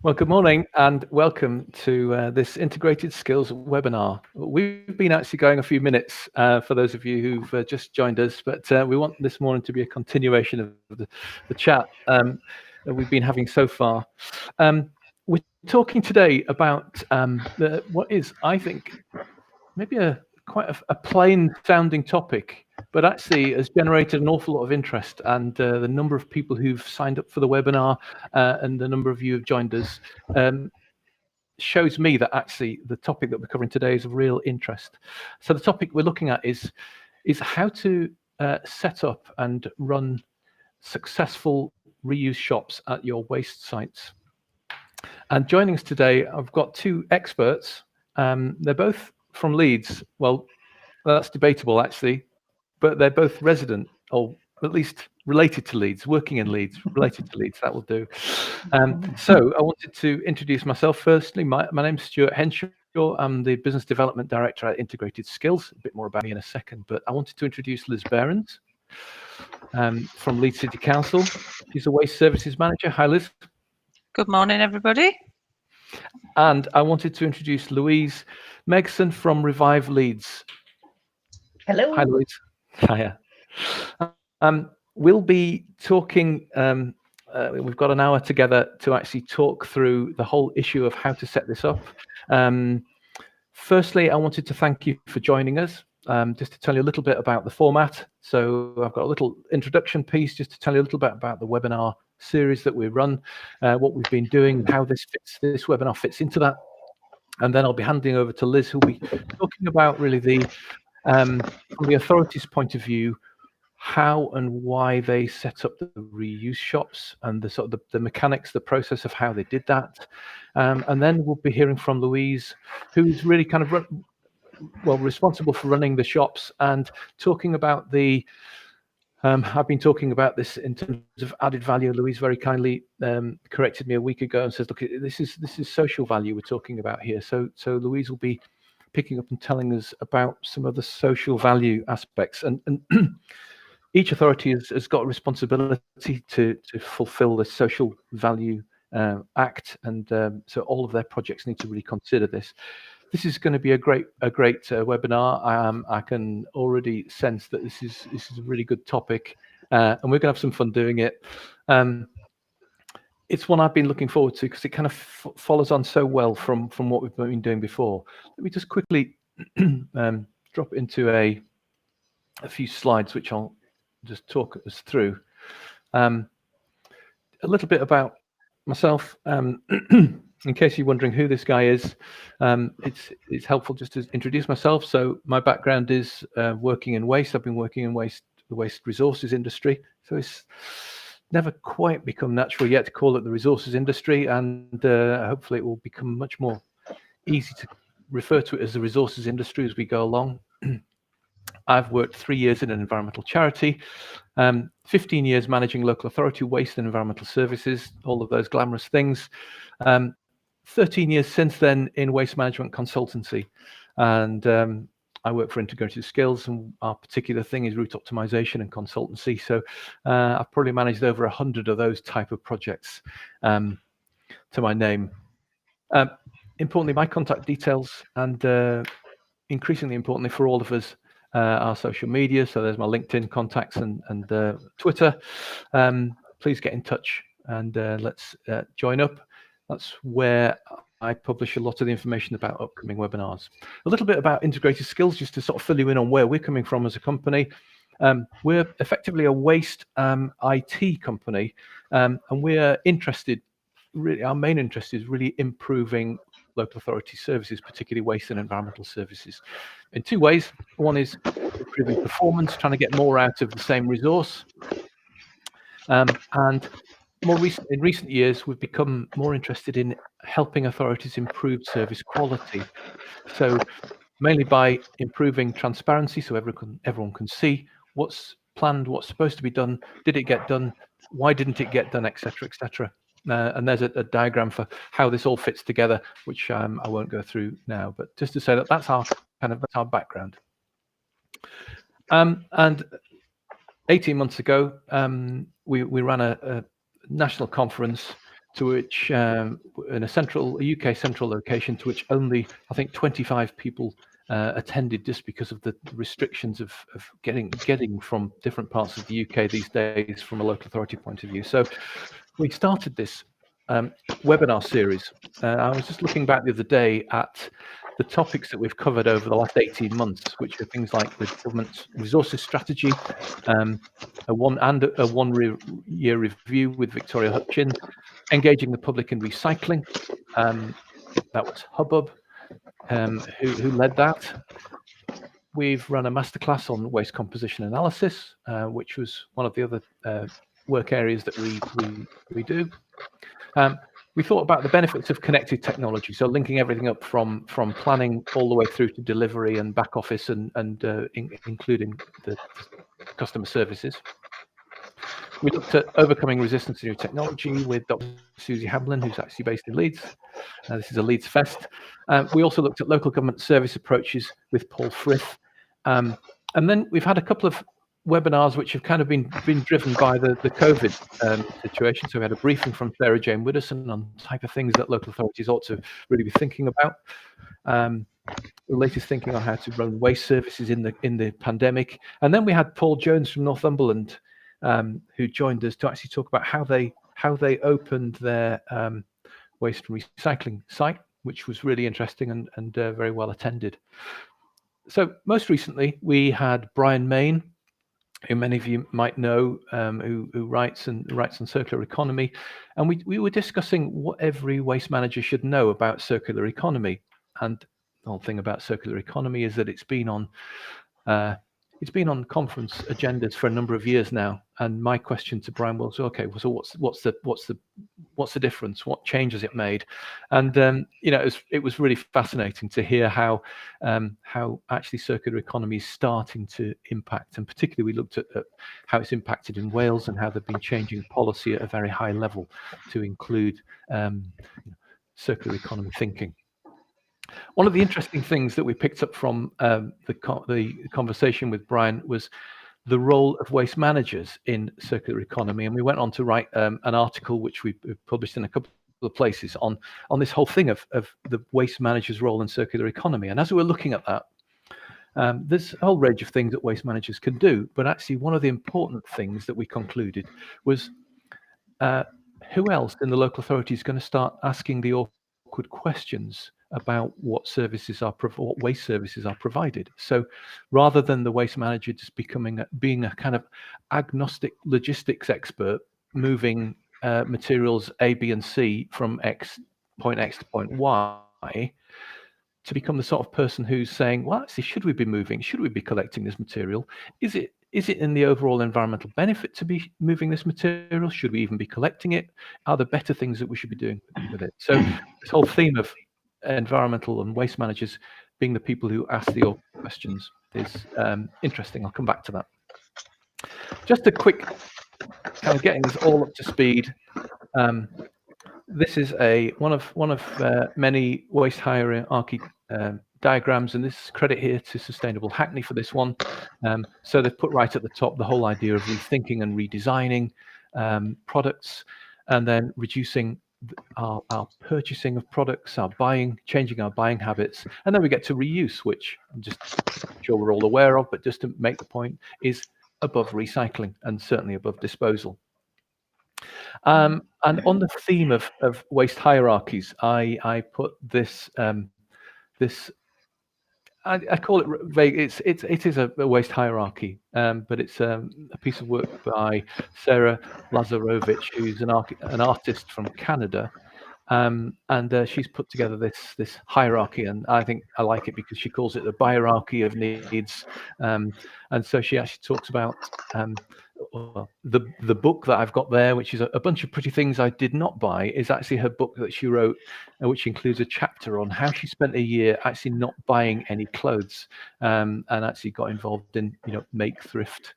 Well, good morning and welcome to this Integrated Skills webinar. We've been actually going a few minutes for those of you who've just joined us, but we want this morning to be a continuation of the chat that we've been having so far. We're talking today about what is, I think, maybe quite a plain sounding topic, but actually has generated an awful lot of interest, and the number of people who've signed up for the webinar and the number of you who've joined us shows me that actually the topic that we're covering today is of real interest. So the topic we're looking at is how to set up and run successful reuse shops at your waste sites. And joining us today, I've got two experts. They're both from Leeds. Well, that's debatable actually, but they're both resident, or at least related to Leeds, working in Leeds, related to Leeds. That will do. So I wanted to introduce myself firstly. My name's Stuart Henshaw. I'm the Business Development Director at Integrated Skills. A bit more about me in a second, but I wanted to introduce Liz Behrens from Leeds City Council. She's a Waste Services Manager. Hi, Liz. Good morning, everybody. And I wanted to introduce Louise Megson from Revive Leeds. Hello. Hi, Louise. Hiya. We'll be talking, we've got an hour together to actually talk through the whole issue of how to set this up. Firstly, I wanted to thank you for joining us. Just to tell you a little bit about the format. So I've got a little introduction piece just to tell you a little bit about the webinar series that we run, what we've been doing, how this webinar fits into that. And then I'll be handing over to Liz, who'll be talking about really from the authorities' point of view, how and why they set up the reuse shops and the sort of the mechanics, the process of how they did that. And then we'll be hearing from Louise, who's really kind of responsible for running the shops and talking about the I've been talking about this in terms of added value. Louise very kindly corrected me a week ago and says, look, this is social value we're talking about here. So Louise will be picking up and telling us about some of the social value aspects. And each authority has got a responsibility to fulfill the social value act. And so all of their projects need to really consider this. This is going to be a great webinar. I can already sense that this is a really good topic, and we're going to have some fun doing it. It's one I've been looking forward to because it kind of follows on so well from what we've been doing before. Let me just quickly drop into a few slides, which I'll just talk us through. A little bit about myself. In case you're wondering who this guy is, it's helpful just to introduce myself. So my background is working in waste. I've been working in the waste resources industry. So it's never quite become natural yet to call it the resources industry, and hopefully it will become much more easy to refer to it as the resources industry as we go along. I've worked 3 years in an environmental charity, 15 years managing local authority waste and environmental services, all of those glamorous things. 13 years since then in waste management consultancy, and I work for Integrated Skills, and our particular thing is route optimization and consultancy. So I've probably managed over 100 of those type of projects to my name. Importantly, my contact details, and increasingly importantly for all of us, our social media. So there's my LinkedIn contacts and Twitter. Please get in touch and let's join up. That's where I publish a lot of the information about upcoming webinars. A little bit about Integrated Skills, just to sort of fill you in on where we're coming from as a company. We're effectively a waste IT company, and we're interested, really, our main interest is really improving local authority services, particularly waste and environmental services, in two ways. One is improving performance, trying to get more out of the same resource, and in recent years, we've become more interested in helping authorities improve service quality. So mainly by improving transparency, so everyone can see what's planned, what's supposed to be done, did it get done, why didn't it get done, etc., etc. And there's a diagram for how this all fits together, which I won't go through now, but just to say that that's our background. And 18 months ago, we ran a national conference to which in a UK central location, to which only I think 25 people attended, just because of the restrictions of getting from different parts of the UK these days from a local authority point of view. So we started this webinar series. I was just looking back the other day at the topics that we've covered over the last 18 months, which are things like the government's resources strategy, a one-year review with Victoria Hutchins, engaging the public in recycling. That was Hubbub, who led that. We've run a masterclass on waste composition analysis, which was one of the other work areas that we do. We thought about the benefits of connected technology, so linking everything up from planning all the way through to delivery and back office, and including the customer services. We looked at overcoming resistance to new technology with Dr. Susie Hamlin, who's actually based in Leeds. This is a Leeds Fest. We also looked at local government service approaches with Paul Frith. And then we've had a couple of webinars which have kind of been driven by the COVID situation. So we had a briefing from Sarah Jane Widdowson on the type of things that local authorities ought to really be thinking about. The latest thinking on how to run waste services in the pandemic. And then we had Paul Jones from Northumberland, who joined us to actually talk about how they opened their waste and recycling site, which was really interesting and very well attended. So most recently we had Brian Main, who many of you might know, who writes on circular economy, and we were discussing what every waste manager should know about circular economy. And the whole thing about circular economy is that it's been on conference agendas for a number of years now. And my question to Brian was, okay, so what's the difference? What change has it made? And it was really fascinating to hear how actually circular economy is starting to impact. And particularly we looked at how it's impacted in Wales and how they've been changing policy at a very high level to include circular economy thinking. One of the interesting things that we picked up from the conversation with Brian was the role of waste managers in circular economy, and we went on to write an article which we published in a couple of places on this whole thing of the waste manager's role in circular economy. And as we were looking at that, there's a whole range of things that waste managers can do, but actually one of the important things that we concluded was who else in the local authority is going to start asking the awkward questions about what waste services are provided. So rather than the waste manager just being a kind of agnostic logistics expert, moving materials A, B, and C from point X to point Y, to become the sort of person who's saying, well, actually, should we be collecting this material? Is it in the overall environmental benefit to be moving this material? Should we even be collecting it? Are there better things that we should be doing with it? So this whole theme of environmental and waste managers being the people who ask the questions is interesting. I'll come back to that. Just a quick kind of getting this all up to speed. This is one of many waste hierarchy diagrams, and this is credit here to Sustainable Hackney for this one. So they've put right at the top the whole idea of rethinking and redesigning products, and then reducing our purchasing of products, changing our buying habits, and then we get to reuse, which I'm just sure we're all aware of, but just to make the point, is above recycling and certainly above disposal. And on the theme of waste hierarchies, I put this I call it vague. It is a waste hierarchy, but it's a piece of work by Sarah Lazarovich, who's an artist from Canada, and she's put together this hierarchy, and I think I like it because she calls it the bierarchy of needs, and so she actually talks about the book that I've got there, which is a bunch of pretty things I did not buy, is actually her book that she wrote, which includes a chapter on how she spent a year actually not buying any clothes, and actually got involved in make thrift,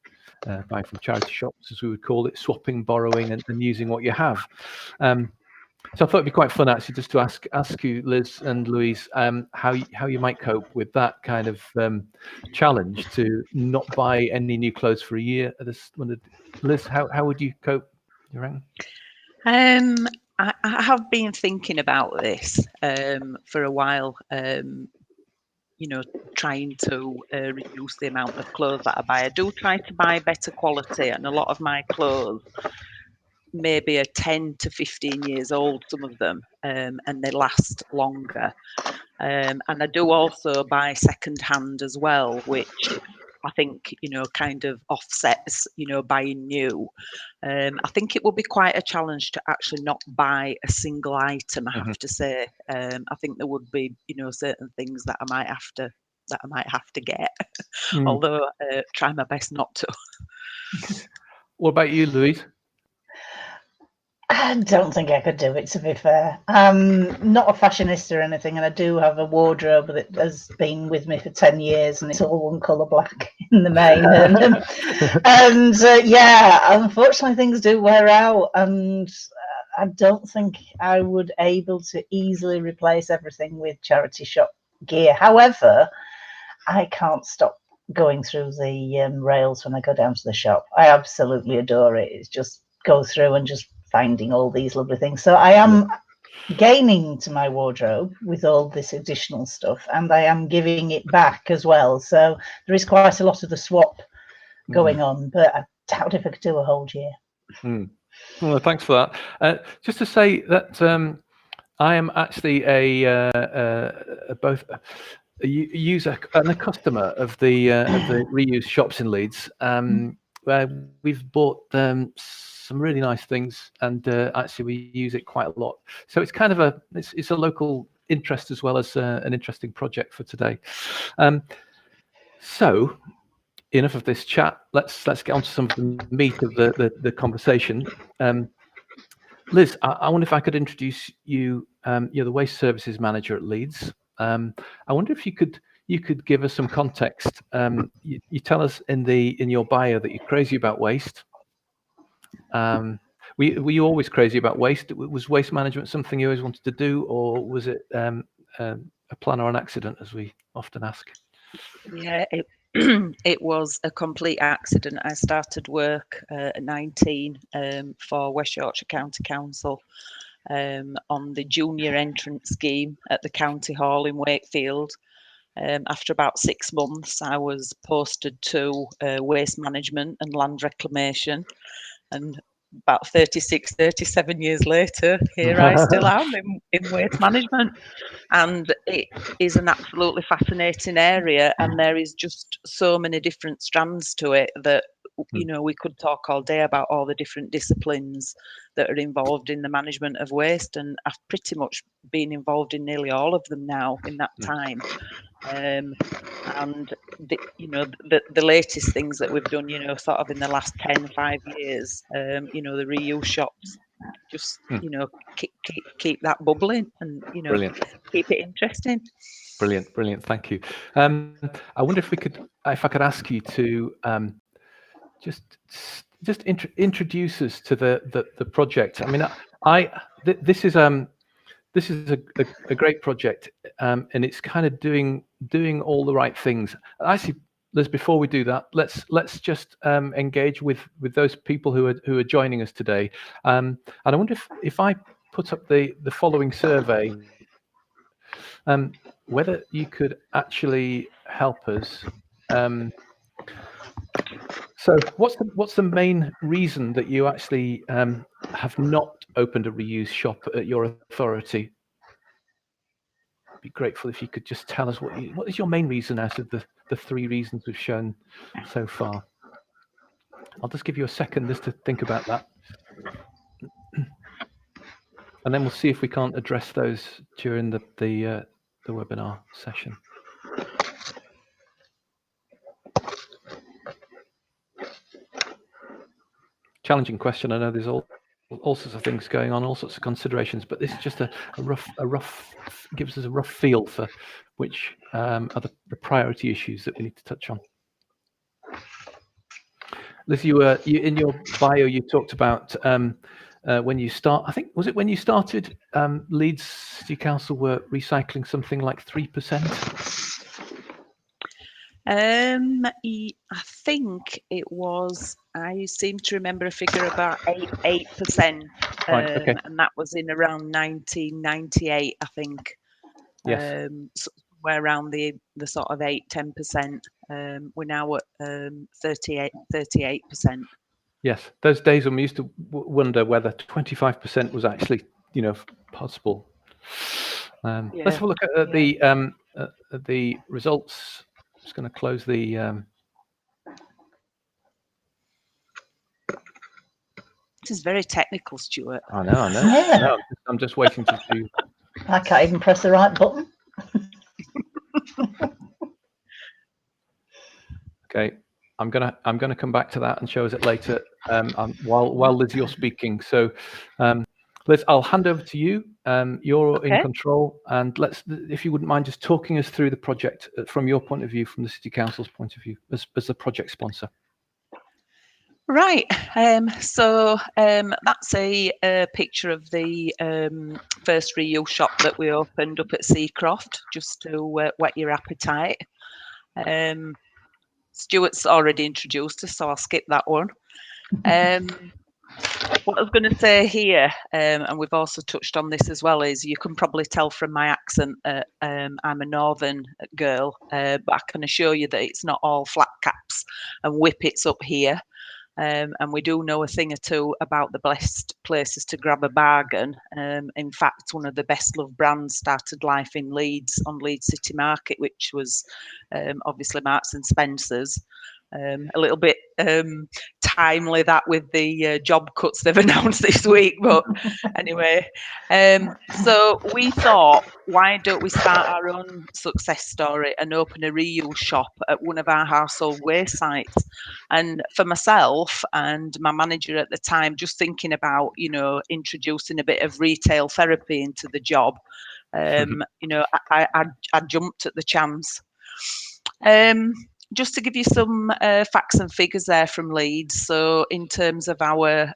buying from charity shops, as we would call it, swapping, borrowing, and using what you have. So I thought it'd be quite fun actually just to ask you, Liz and Louise, how you might cope with that kind of challenge to not buy any new clothes for a year. Liz, how would you cope, you reckon? I have been thinking about this for a while. Trying to reduce the amount of clothes that I buy. I do try to buy better quality, and a lot of my clothes maybe are 10 to 15 years old, some of them, and they last longer. And I do also buy second hand as well, which I think, kind of offsets, buying new. I think it will be quite a challenge to actually not buy a single item, I have to say. I think there would be, certain things that I might have to get, although try my best not to. What about you, Louise? I don't think I could do it, to be fair. I'm not a fashionista or anything, and I do have a wardrobe that has been with me for 10 years, and it's all one colour black in the main. Yeah, unfortunately, things do wear out, and I don't think I would able to easily replace everything with charity shop gear. However, I can't stop going through the rails when I go down to the shop. I absolutely adore it. It's just go through and just finding all these lovely things. So I am gaining to my wardrobe with all this additional stuff, and I am giving it back as well. So there is quite a lot of the swap going on, but I doubt if I could do a whole year. Well, thanks for that. Just to say that I am actually both a user and a customer of the reuse shops in Leeds, where we've bought some really nice things, and actually we use it quite a lot. So it's kind of it's a local interest as well as an interesting project for today. So enough of this chat. Let's get on to some of the meat of the conversation. Liz, I wonder if I could introduce you. You're the Waste Services Manager at Leeds. I wonder if you could give us some context. You tell us in your bio that you're crazy about waste. Were you always crazy about waste? Was waste management something you always wanted to do, or was it a plan or an accident, as we often ask? Yeah, it was a complete accident. I started work at 19 for West Yorkshire County Council on the junior entrance scheme at the County Hall in Wakefield. After about 6 months, I was posted to waste management and land reclamation, and about 37 years later, here I still am in waste management. And it is an absolutely fascinating area, and there is just so many different strands to it that we could talk all day about all the different disciplines that are involved in the management of waste, and I've pretty much been involved in nearly all of them now in that time. And the latest things that we've done, sort of in the last 5 years, the reuse shops, just keep that bubbling, and Brilliant. keep it interesting. Brilliant. Thank you. I wonder if I could ask you to just introduce us to the project. I mean, this is a great project, and it's kind of doing all the right things. Actually, Liz, before we do that, let's just engage with those people who are joining us today. And I wonder if I put up the following survey, whether you could actually help us. So what's the main reason that you actually have not opened a reuse shop at your authority? I'd be grateful if you could just tell us what is your main reason out of the 3 reasons we've shown so far. I'll just give you a second just to think about that, and then we'll see if we can't address those during the webinar session. Challenging question. I know there's all sorts of things going on, all sorts of considerations, but this is just a rough gives us a rough feel for which are the priority issues that we need to touch on. Liz, you in your bio you talked about when you start. I think was it when you started Leeds City Council were recycling something like 3%. I think it was. I seem to remember a figure about 8%, Right, okay. and that was in around 1998, I think. Yes. Somewhere around the sort of 8-10%. We're now at 38%. Yes, those days when we used to wonder whether 25% was actually, possible. Let's have a look at the results. I'm just going to close the. This is very technical, Stuart. I know. Yeah. No, I'm just waiting to see. I can't even press the right button. Okay, I'm gonna come back to that and show us it later. While Liz, you're speaking. So, Liz, I'll hand over to you. You're Okay. in control, and if you wouldn't mind just talking us through the project from your point of view, from the City Council's point of view, as the project sponsor. Right. So that's a picture of the first reuse shop that we opened up at Seacroft, just to whet your appetite. Stuart's already introduced us, so I'll skip that one. What I was going to say here, and we've also touched on this as well, is you can probably tell from my accent that I'm a northern girl, but I can assure you that it's not all flat caps and whippets up here. And we do know a thing or two about the best places to grab a bargain. In fact, one of the best loved brands started life in Leeds, on Leeds City Market, which was obviously Marks and Spencer's. A little bit timely that with the job cuts they've announced this week, but anyway, so we thought, why don't we start our own success story and open a reuse shop at one of our household waste sites? And for myself and my manager at the time, just thinking about, introducing a bit of retail therapy into the job, I jumped at the chance. Just to give you some facts and figures there from Leeds. So in terms of our,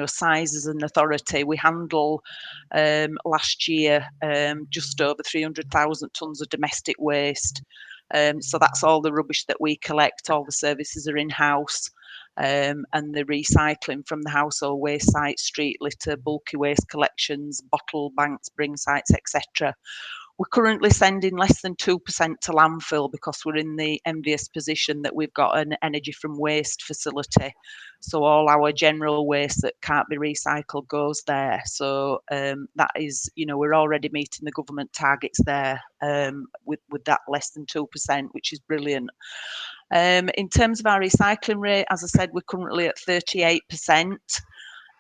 sizes and authority, we handle last year just over 300,000 tonnes of domestic waste. So that's all the rubbish that we collect. All the services are in-house. And the recycling from the household waste sites, street litter, bulky waste collections, bottle banks, bring sites, etc. We're currently sending less than 2% to landfill because we're in the envious position that we've got an energy from waste facility. So all our general waste that can't be recycled goes there. So that is, we're already meeting the government targets there with that less than 2%, which is brilliant. In terms of our recycling rate, as I said, we're currently at 38%.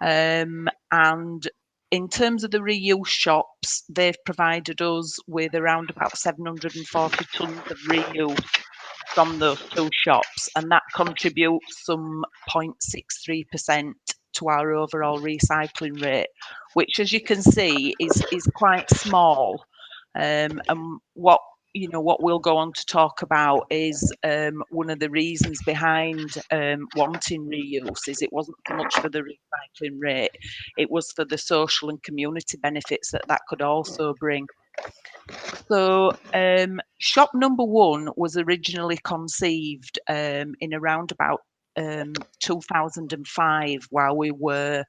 And in terms of the reuse shops, they've provided us with around about 740 tonnes of reuse from those two shops, and that contributes some 0.63% to our overall recycling rate, which, as you can see, is quite small. And what we'll go on to talk about is one of the reasons behind wanting reuse is it wasn't so much for the recycling rate, it was for the social and community benefits that could also bring. So shop number 1 was originally conceived in around about 2005 while we were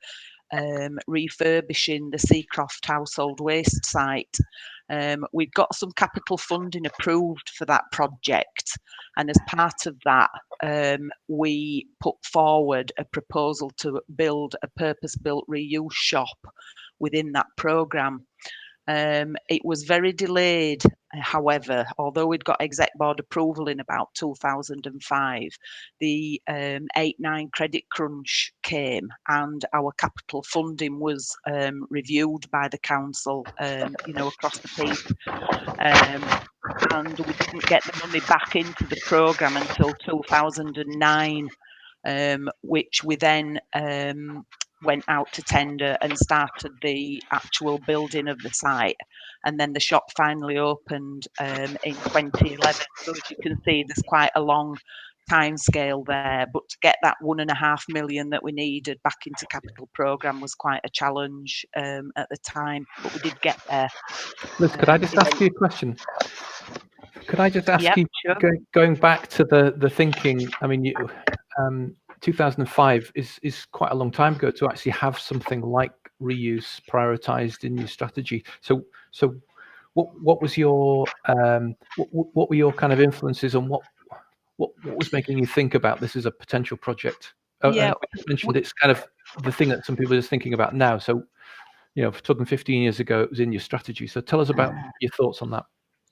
refurbishing the Seacroft household waste site. We've got some capital funding approved for that project, and as part of that we put forward a proposal to build a purpose-built reuse shop within that programme. It was very delayed, however, although we'd got exec board approval in about 2005, the 8-9 credit crunch came and our capital funding was reviewed by the council, across the piece. And we didn't get the money back into the programme until 2009, which we then went out to tender and started the actual building of the site, and then the shop finally opened in 2011. So as you can see, there's quite a long time scale there, but to get that 1.5 million that we needed back into capital programme was quite a challenge at the time, but we did get there. Liz, could I just ask you a question? Could I just ask Yep, you, sure. going back to the thinking? I mean, 2005 is quite a long time ago to actually have something like reuse prioritized in your strategy. So what was your what were your kind of influences on what was making you think about this as a potential project? Yeah, And you mentioned it's kind of the thing that some people are just thinking about now. So, you know, if we're talking 15 years ago, it was in your strategy. So tell us about your thoughts on that.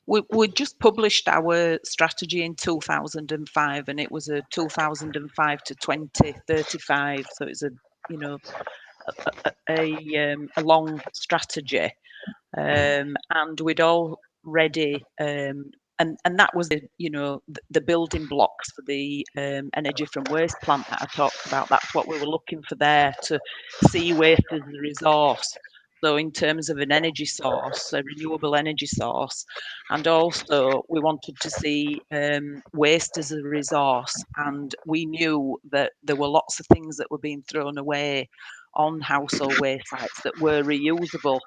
we just published our strategy in 2005, and it was a 2005 to 2035. So it's a, you know, a long strategy, and we'd already and that was the, you know, the building blocks for the energy from waste plant that I talked about. That's what we were looking for there, to see waste as a resource. So in terms of an energy source, a renewable energy source, and also we wanted to see waste as a resource. And we knew that there were lots of things that were being thrown away on household waste sites that were reusable.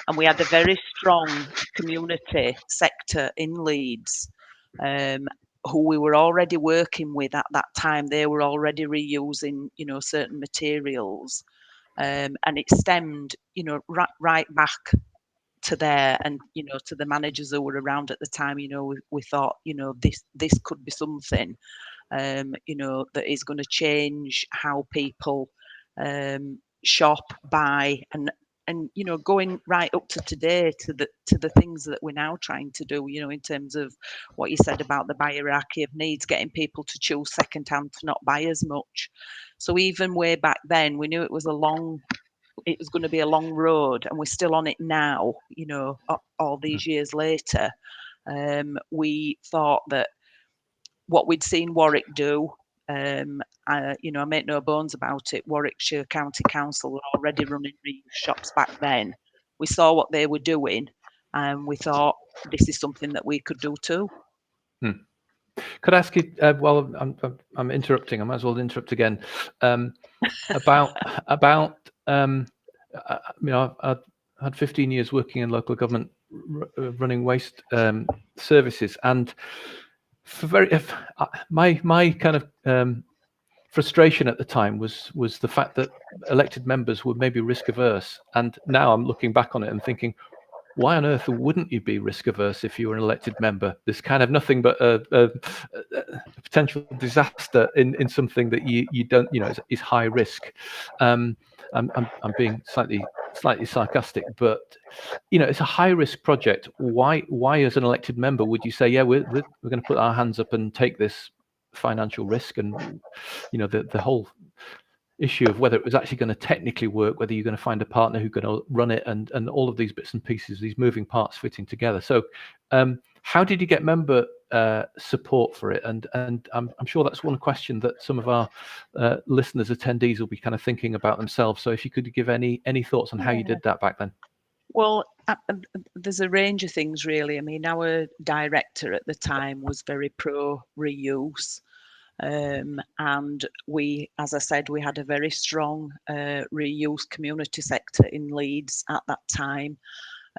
And we had a very strong community sector in Leeds, who we were already working with at that time. They were already reusing, you know, certain materials, and it stemmed, you know, right back to there, and, you know, to the managers who were around at the time. You know, we thought, you know, this could be something, you know, that is going to change how people shop, buy, and you know, going right up to today, to the things that we're now trying to do, you know, in terms of what you said about the hierarchy of needs, getting people to choose second hand, to not buy as much. So even way back then, we knew it was going to be a long road, and we're still on it now, you know, all these years later. We thought that what we'd seen Warwick do, you know, I make no bones about it, Warwickshire County Council were already running reuse shops back then. We saw what they were doing, and we thought this is something that we could do too. Could I ask you, well, I'm interrupting, I might as well interrupt again, about, you know, I've had 15 years working in local government, running waste services, and for my kind of frustration at the time was the fact that elected members were maybe risk averse, and now I'm looking back on it and thinking, why on earth wouldn't you be risk averse if you were an elected member? There's kind of nothing but a potential disaster in something that you don't, you know, is high risk. I'm being slightly sarcastic, but you know, it's a high risk project. Why as an elected member would you say, yeah, we're going to put our hands up and take this financial risk? And you know, the whole issue of whether it was actually going to technically work, whether you're going to find a partner who's going to run it, and all of these bits and pieces, these moving parts fitting together. So how did you get member support for it? And I'm sure that's one question that some of our listeners, attendees, will be kind of thinking about themselves. So if you could give any thoughts on how you did that back then. Well, there's a range of things, really. I mean, our director at the time was very pro reuse. And we, as I said, we had a very strong reuse community sector in Leeds at that time.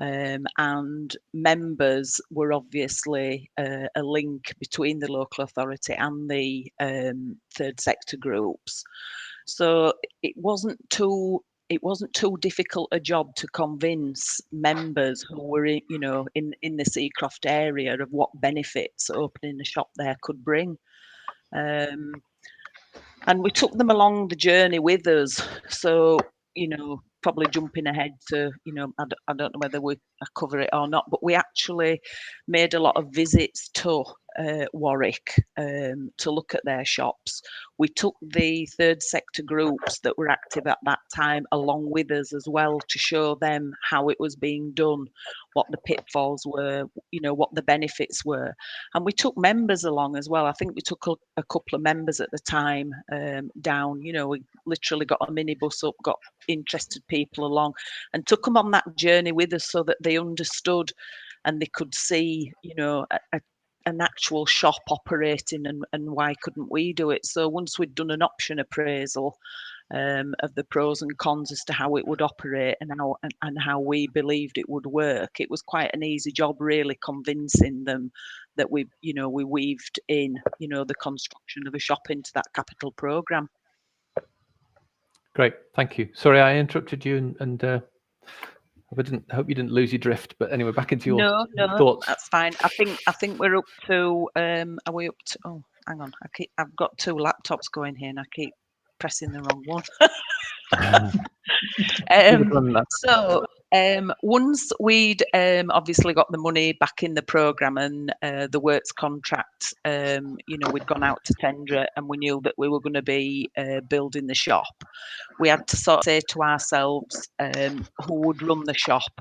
And members were obviously a link between the local authority and the third sector groups. So it wasn't too difficult a job to convince members who were in the Seacroft area of what benefits opening a shop there could bring. And we took them along the journey with us. So, you know, probably jumping ahead to, you know, I don't know whether I cover it or not, but we actually made a lot of visits to Warwick to look at their shops. We took the third sector groups that were active at that time along with us as well, to show them how it was being done, what the pitfalls were, you know, what the benefits were. And we took members along as well. I think we took a couple of members at the time down. You know, we literally got a minibus up, got interested people along, and took them on that journey with us, so that they understood and they could see, you know, an actual shop operating, and why couldn't we do it. So once we'd done an option appraisal, of the pros and cons as to how it would operate and how we believed it would work. It was quite an easy job, really, convincing them that we weaved in, the construction of a shop into that capital programme. Great, thank you. Sorry, I interrupted you, and hope you didn't lose your drift. But anyway, back into your thoughts. That's fine. I think we're up to. Are we up to? Oh, hang on. I've got 2 laptops going here, and I keep pressing the wrong one. Once we'd obviously got the money back in the programme and the works contract, we'd gone out to tender and we knew that we were going to be building the shop, we had to sort of say to ourselves who would run the shop.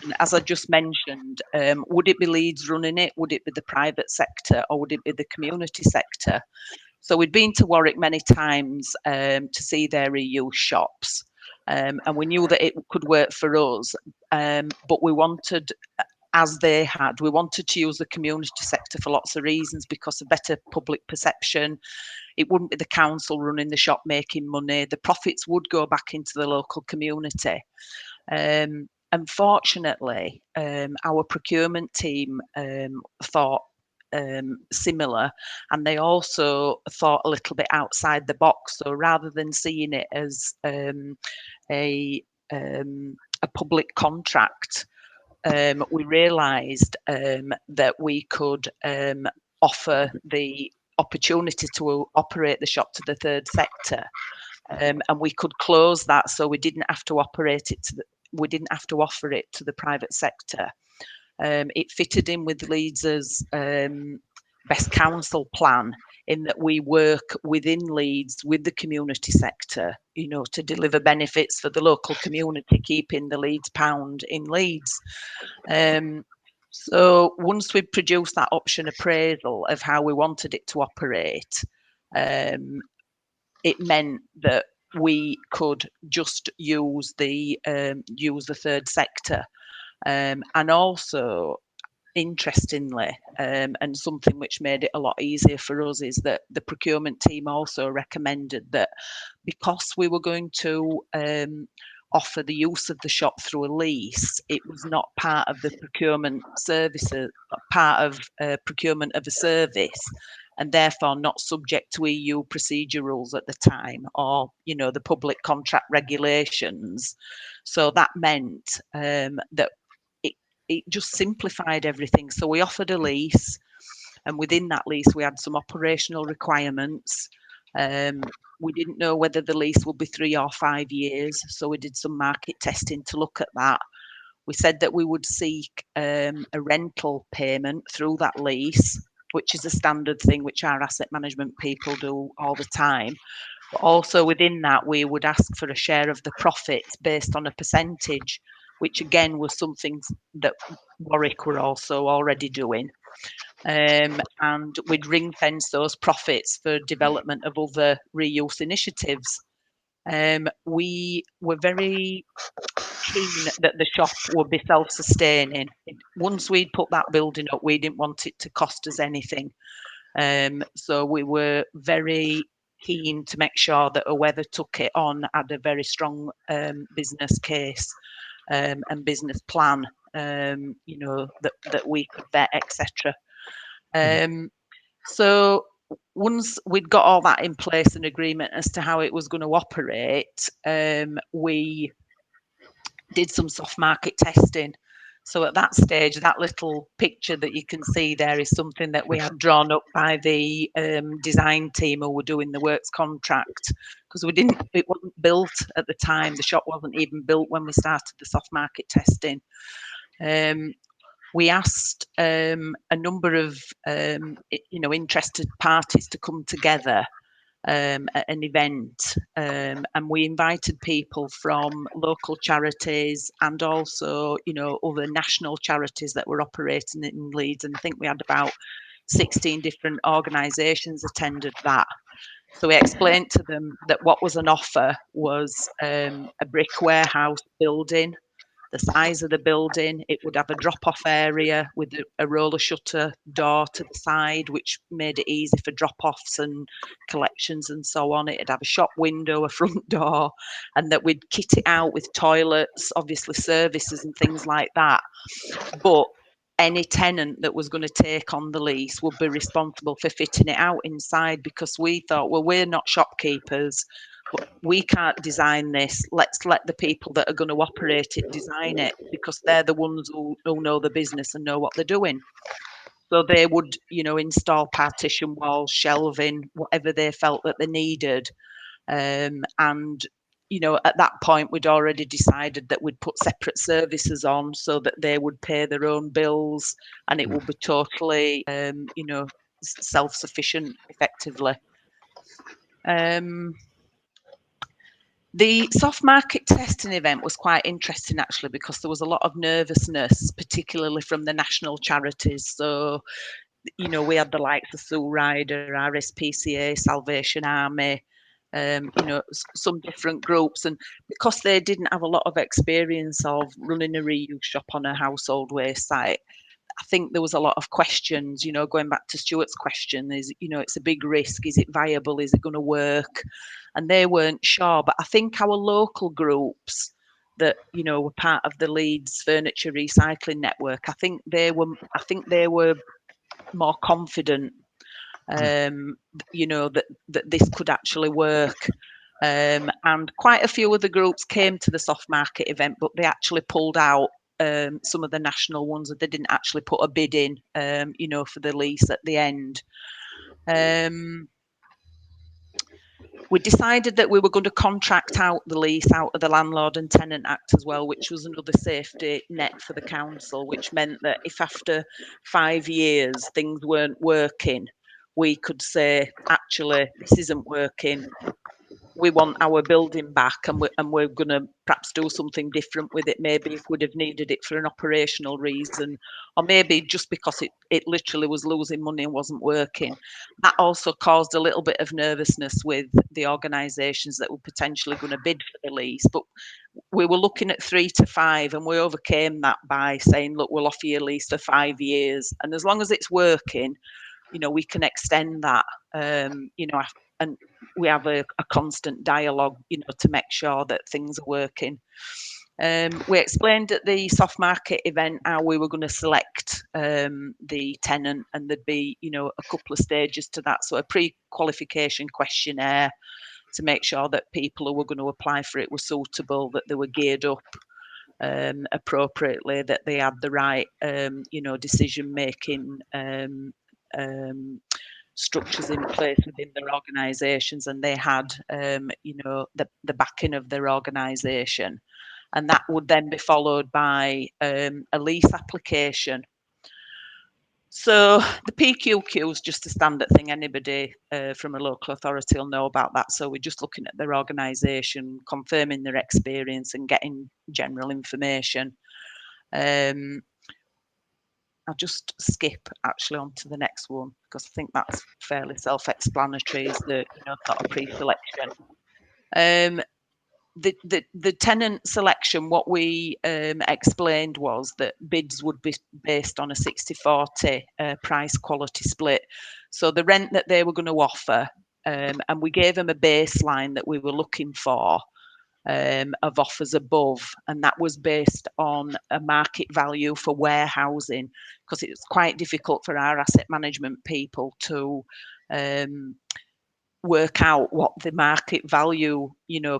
And as I just mentioned, would it be Leeds running it? Would it be the private sector, or would it be the community sector? So we'd been to Warwick many times to see their reuse shops. And we knew that it could work for us, but we wanted, as they had, we wanted to use the community sector for lots of reasons, because of better public perception. It wouldn't be the council running the shop making money. The profits would go back into the local community. Unfortunately, our procurement team thought similar, and they also thought a little bit outside the box. So rather than seeing it as a public contract, we realised that we could offer the opportunity to operate the shop to the third sector, and we could close that, so we didn't have to operate it we didn't have to offer it to the private sector. It fitted in with Leeds' Best Council plan, in that we work within Leeds with the community sector, to deliver benefits for the local community, keeping the Leeds pound in Leeds. So once we produced that option appraisal of how we wanted it to operate, it meant that we could just use the third sector. And also, interestingly, and something which made it a lot easier for us, is that the procurement team also recommended that, because we were going to offer the use of the shop through a lease, it was not part of the procurement services, part of procurement of a service, and therefore not subject to EU procedure rules at the time, or the public contract regulations. So that meant that it just simplified everything. So we offered a lease, and within that lease we had some operational requirements. We didn't know whether the lease would be 3 or 5 years, so we did some market testing to look at that. We said that we would seek a rental payment through that lease, which is a standard thing which our asset management people do all the time. But also within that, we would ask for a share of the profits based on a percentage, which again was something that Warwick were also already doing. And we'd ring fence those profits for development of other reuse initiatives. We were very keen that the shop would be self-sustaining. Once we'd put that building up, we didn't want it to cost us anything. So we were very keen to make sure that whoever took it on had a very strong business case and business plan, that we could vet, etc. So once we'd got all that in place, an agreement as to how it was going to operate, we did some soft market testing. So at that stage, that little picture that you can see there is something that we had drawn up by the design team who were doing the works contract, because it wasn't built at the time. The shop wasn't even built when we started the soft market testing. We asked a number of interested parties to come together at an event, and we invited people from local charities and also other national charities that were operating in Leeds, and I think we had about 16 different organisations attended that. So we explained to them that what was on offer was a brick warehouse building the size of the building. It would have a drop-off area with a roller shutter door to the side, which made it easy for drop-offs and collections and so on. It'd have a shop window, a front door, and that we'd kit it out with toilets, obviously services and things like that. But any tenant that was going to take on the lease would be responsible for fitting it out inside, because we thought, well, we're not shopkeepers. We can't design this. Let's let the people that are going to operate it design it, because they're the ones who know the business and know what they're doing. So they would, install partition walls, shelving, whatever they felt that they needed. And, at that point, we'd already decided that we'd put separate services on so that they would pay their own bills, and it would be totally, self-sufficient effectively. The soft market testing event was quite interesting, actually, because there was a lot of nervousness, particularly from the national charities. So, we had the likes of Sue Ryder, RSPCA, Salvation Army, some different groups. And because they didn't have a lot of experience of running a reuse shop on a household waste site, I think there was a lot of questions, going back to Stuart's question, is, it's a big risk. Is it viable? Is it going to work? And they weren't sure. But I think our local groups that, were part of the Leeds Furniture Recycling Network, I think they were more confident, that this could actually work. And quite a few of the groups came to the soft market event, but they actually pulled out. Some of the national ones, that they didn't actually put a bid in, for the lease at the end. We decided that we were going to contract out the lease out of the Landlord and Tenant Act as well, which was another safety net for the council, which meant that if after 5 years things weren't working, we could say, actually, this isn't working. We want our building back, and we're going to perhaps do something different with it. Maybe if we'd have needed it for an operational reason, or maybe just because it literally was losing money and wasn't working. That also caused a little bit of nervousness with the organisations that were potentially going to bid for the lease. But we were looking at 3 to 5, and we overcame that by saying, look, we'll offer you a lease for 5 years, and as long as it's working, we can extend that. And we have a constant dialogue, to make sure that things are working. We explained at the soft market event how we were going to select the tenant, and there'd be, a couple of stages to that. So a pre-qualification questionnaire to make sure that people who were going to apply for it were suitable, that they were geared up appropriately, that they had the right, decision-making structures in place within their organisations, and they had, the backing of their organisation. And that would then be followed by a lease application. So the PQQ is just a standard thing. Anybody from a local authority will know about that. So we're just looking at their organisation, confirming their experience and getting general information. I'll just skip actually on to the next one, because I think that's fairly self-explanatory, is the sort of pre-selection. The tenant selection, what we explained was that bids would be based on a 60-40 price quality split. So the rent that they were going to offer, and we gave them a baseline that we were looking for, of offers above, and that was based on a market value for warehousing, because it was quite difficult for our asset management people to work out what the market value,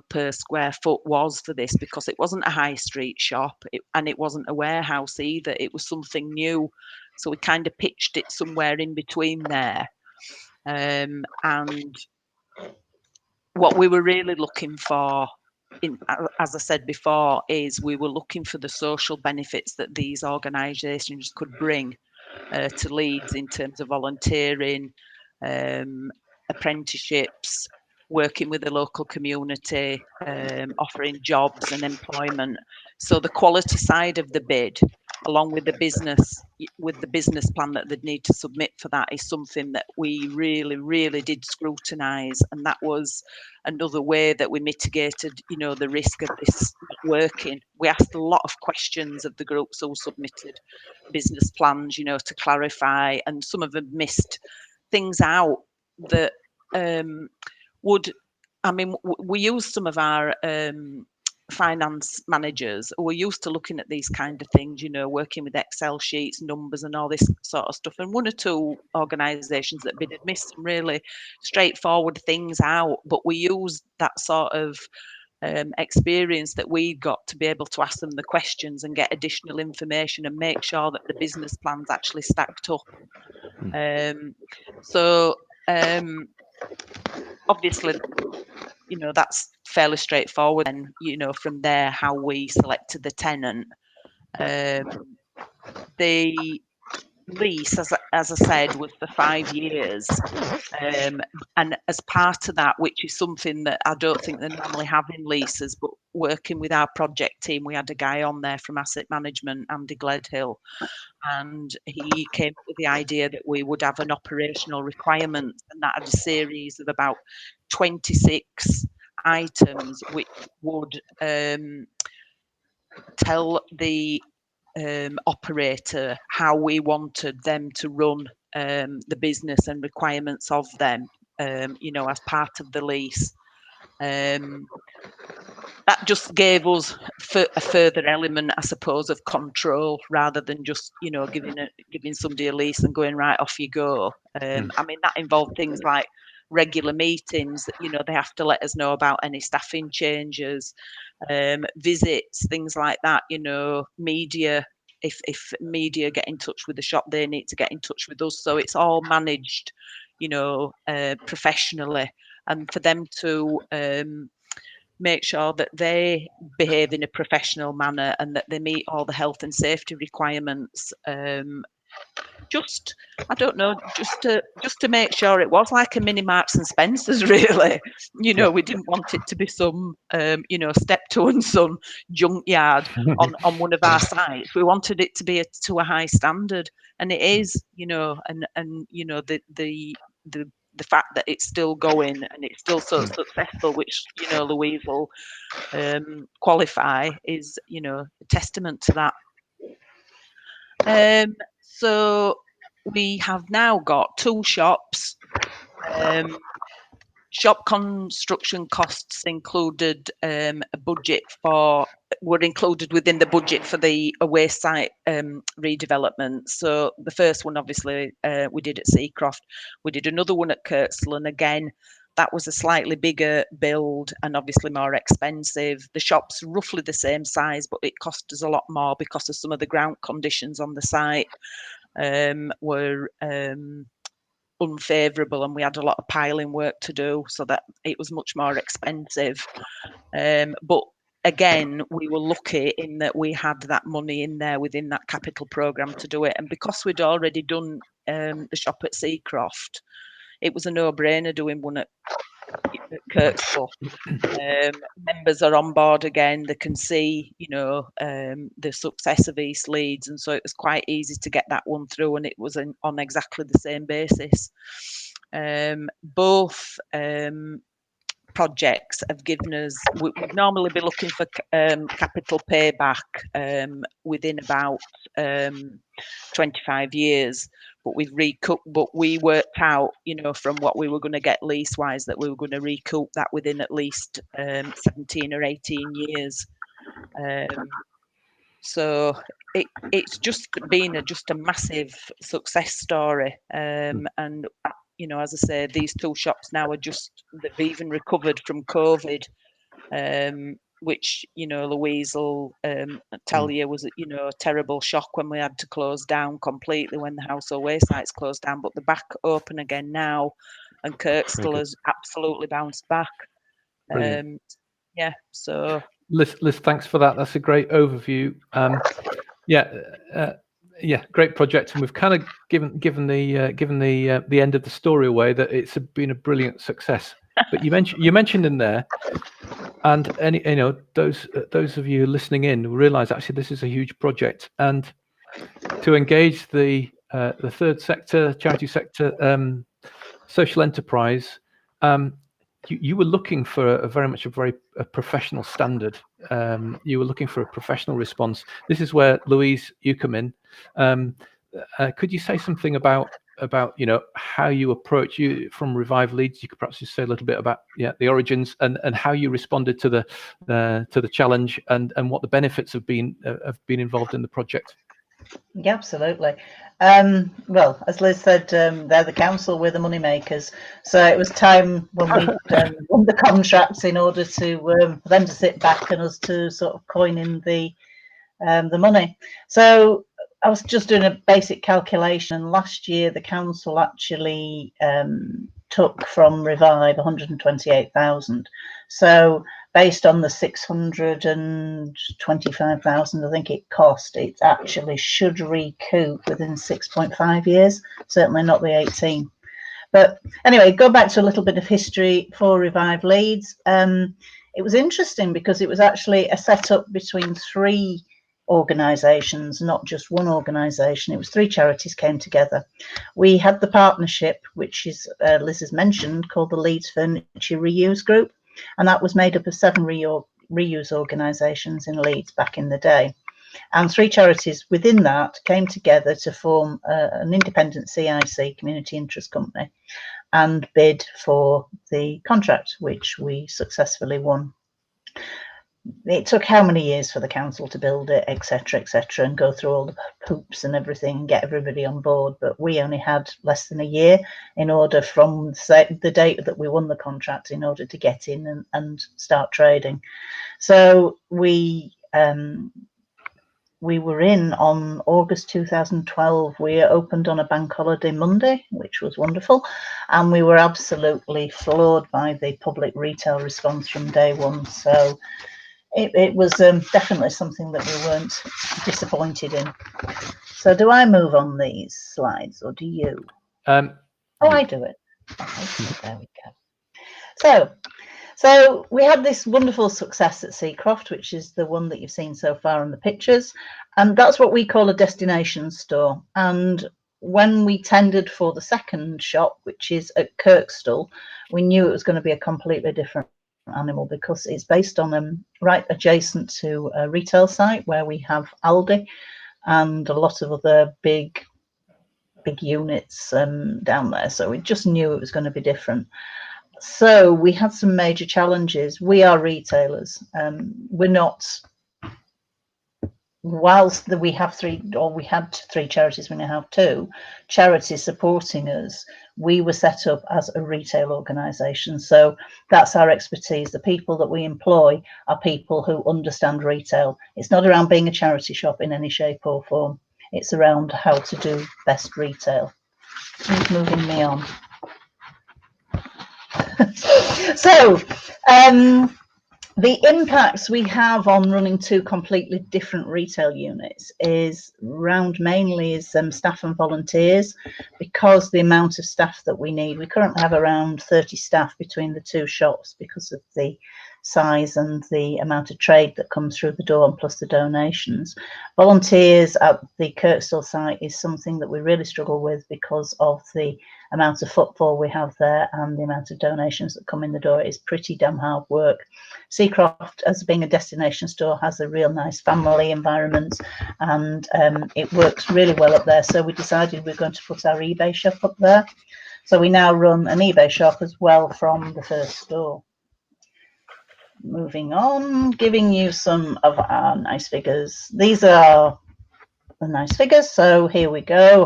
per square foot was for this, because it wasn't a high street shop, and it wasn't a warehouse either. It was something new, so we kind of pitched it somewhere in between there. And what we were really looking for, as I said before, is we were looking for the social benefits that these organisations could bring to Leeds in terms of volunteering, apprenticeships, working with the local community, offering jobs and employment. So the quality side of the bid along with the business plan that they'd need to submit for that, is something that we really did scrutinise, and that was another way that we mitigated, you know, the risk of this not working. We asked a lot of questions of the groups who submitted business plans, you know, to clarify, and some of them missed things out that we use some of our finance managers who are used to looking at these kind of things, you know, working with Excel sheets, numbers and all this sort of stuff. And one or two organisations that bid had missed some really straightforward things out, but we use that sort of experience that we got to be able to ask them the questions and get additional information and make sure that the business plans actually stacked up. Obviously, you know, that's fairly straightforward. And, you know, from there, how we selected the tenant. The lease, as I said, was for 5 years. And as part of that, which is something that I don't think they normally have in leases, but working with our project team, we had a guy on there from asset management, Andy Gledhill, and he came up with the idea that we would have an operational requirement, and that had a series of about 26 items which would tell the operator how we wanted them to run the business and requirements of them, you know, as part of the lease. That just gave us a further element, I suppose, of control, rather than just, you know, giving somebody a lease and going, right, off you go. I mean, that involved things like regular meetings, you know, they have to let us know about any staffing changes, visits, things like that, you know, media. If media get in touch with the shop, they need to get in touch with us. So it's all managed, you know, professionally, and for them to make sure that they behave in a professional manner and that they meet all the health and safety requirements. Just to make sure it was like a mini Marks and Spencers, really. You know, we didn't want it to be some, you know, Steptoe and Son junkyard on one of our sites. We wanted it to be to a high standard, and it is, you know, and you know, the fact that it's still going and it's still so successful, which, you know, Louise will qualify, is, you know, a testament to that. So we have now got 2 shops. Shop construction costs included were included within the budget for the away site redevelopment. So the first one, obviously, we did at Seacroft. We did another one at Kirkstall, and again, that was a slightly bigger build and obviously more expensive. The shop's roughly the same size, but it cost us a lot more because of some of the ground conditions on the site were unfavourable, and we had a lot of piling work to do, so that it was much more expensive. But again, we were lucky in that we had that money in there within that capital programme to do it. And because we'd already done the shop at Seacroft, it was a no-brainer doing one at Kirkstall. Members are on board again. They can see, you know, the success of East Leeds, and so it was quite easy to get that one through, and it was on exactly the same basis. Both projects have given us, we'd normally be looking for capital payback within about 25 years, but we worked out, you know, from what we were going to get lease wise, that we were going to recoup that within at least 17 or 18 years. So it's just been just a massive success story, and you know, as I say, these 2 shops now they've even recovered from COVID, which, you know, Louise will tell you was, you know, a terrible shock when we had to close down completely when the House Away sites closed down, but they're back open again now, and Kirkstall has absolutely bounced back. Yeah, so Liz, thanks for that. That's a great overview. Great project, and we've kind of given the end of the story away, that it's been a brilliant success. But you mentioned in there, and you know, those of you listening in will realise actually this is a huge project, and to engage the third sector, charity sector, social enterprise. You were looking for a very professional standard. You were looking for a professional response. This is where, Louise, you come in. Could you say something about how you approach from Revive Leeds? You could perhaps just say a little bit about the origins and how you responded to the challenge and what the benefits have been involved in the project. Yeah, absolutely. Well, as Liz said, they're the council, we're the money makers. So it was time when we won the contracts in order to for them to sit back and us to sort of coin in the money. So I was just doing a basic calculation. Last year, the council actually took from Revive 128,000. So based on the 625,000, I think it cost, it actually should recoup within 6.5 years, certainly not the 18. But anyway, go back to a little bit of history for Revive Leeds. It was interesting because it was actually a setup between 3 organisations, not just one organisation. It was 3 charities came together. We had the partnership, which is Liz has mentioned, called the Leeds Furniture Reuse Group, and that was made up of 7 reuse organisations in Leeds back in the day. And 3 charities within that came together to form an independent CIC, Community Interest Company, and bid for the contract, which we successfully won. It took how many years for the council to build it, etc., and go through all the hoops and everything and get everybody on board. But we only had less than a year in order from the date that we won the contract in order to get in and start trading. So we were in on August 2012. We opened on a bank holiday Monday, which was wonderful. And we were absolutely floored by the public retail response from day one. So it was definitely something that we weren't disappointed in. So do I move on these slides or do you? I do it. Okay, there we go. So we had this wonderful success at Seacroft, which is the one that you've seen so far in the pictures. And that's what we call a destination store. And when we tendered for the second shop, which is at Kirkstall, we knew it was going to be a completely different animal because it's based on right adjacent to a retail site where we have Aldi and a lot of other big units down there. So we just knew it was going to be different. So we had some major challenges. We are retailers. We're not, whilst we have 3, or we had 3 charities, we now have 2 charities supporting us. We were set up as a retail organisation. So that's our expertise. The people that we employ are people who understand retail. It's not around being a charity shop in any shape or form. It's around how to do best retail. Who's moving me on? So the impacts we have on running 2 completely different retail units is mainly staff and volunteers, because the amount of staff that we need, we currently have around 30 staff between the 2 shops because of the size and the amount of trade that comes through the door, and plus the donations. Volunteers at the Kirkstall site is something that we really struggle with because of the amount of footfall we have there and the amount of donations that come in the door. Is pretty damn hard work. Seacroft, as being a destination store, has a real nice family environment, and it works really well up there. So we decided we're going to put our eBay shop up there. So we now run an eBay shop as well from the first store. Moving on, giving you some of our nice figures. These are the nice figures. So here we go,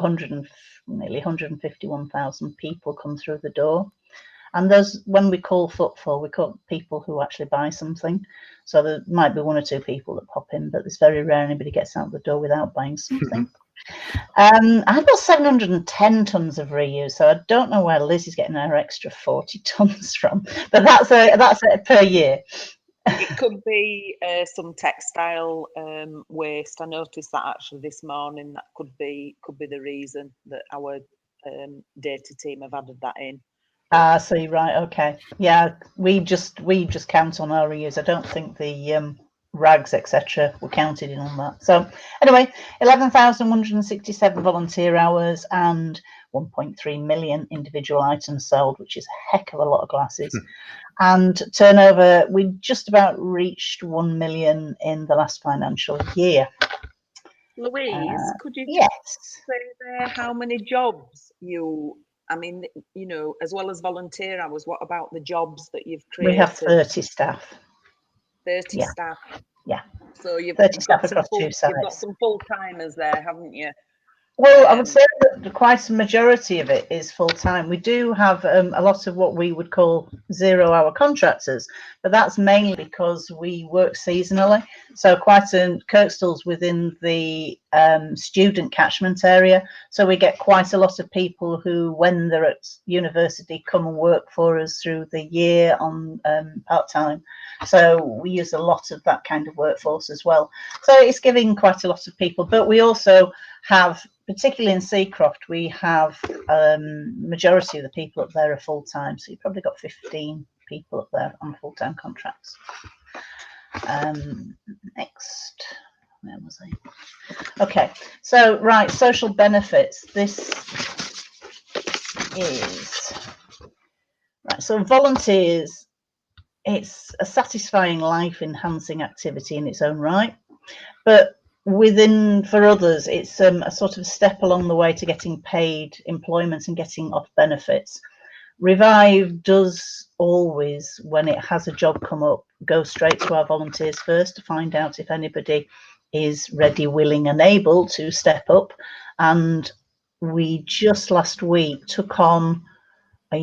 nearly 151,000 people come through the door. And those, when we call footfall, we call people who actually buy something. So there might be 1 or 2 people that pop in, but it's very rare anybody gets out the door without buying something. I have got 710 tons of reuse, so I don't know where Liz is getting her extra 40 tons from, but that's it per year. It could be some textile waste. I noticed that actually this morning. That could be the reason that our data team have added that in. So right, okay, yeah, we just count on our reuse. I don't think the rags, etc., were counted in on that. So anyway, 11,167 volunteer hours and 1.3 million individual items sold, which is a heck of a lot of glasses. And turnover, we just about reached 1 million in the last financial year. Louise, could you Yes. say there how many jobs I mean, you know, as well as volunteer hours, what about the jobs that you've created? We have 30 staff. 30 staff. Yeah. So you've 30 staff got across two sites. You've got some full-timers there, haven't you? Well, I would say that quite a majority of it is full-time. We do have a lot of what we would call zero-hour contractors, but that's mainly because we work seasonally. So Kirkstall's within the student catchment area. So we get quite a lot of people who, when they're at university, come and work for us through the year on part-time. So we use a lot of that kind of workforce as well. So it's giving quite a lot of people, but we also have, particularly in Seacroft, we have majority of the people up there are full-time. So you've probably got 15 people up there on full-time contracts. Next, where was I? Okay, so right, social benefits. This is right. So volunteers, it's a satisfying life-enhancing activity in its own right, but for others, it's a sort of step along the way to getting paid employment and getting off benefits. Revive does always, when it has a job come up, go straight to our volunteers first to find out if anybody is ready, willing and able to step up. And we just last week took on a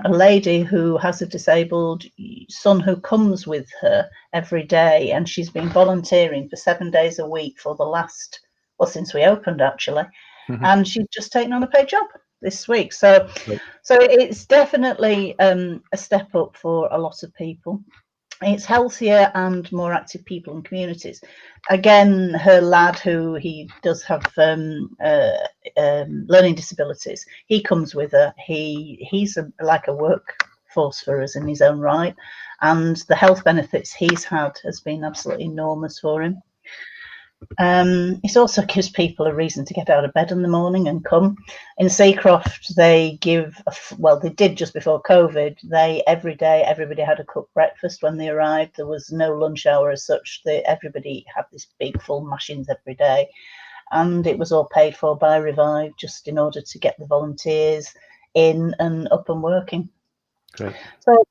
lady who has a disabled son who comes with her every day, and she's been volunteering for 7 days a week for the last, since we opened actually, and she's just taken on a paid job this week. So it's definitely a step up for a lot of people. It's healthier and more active people in communities. Again, her lad, who he does have learning disabilities, he comes with her. He's like a workforce for us in his own right, and the health benefits he's had has been absolutely enormous for him. It also gives people a reason to get out of bed in the morning and come. In Seacroft, they give, they did just before COVID, every day, everybody had a cooked breakfast when they arrived. There was no lunch hour as such. Everybody had this big full mashings every day. And it was all paid for by Revive, just in order to get the volunteers in and up and working. Great. So,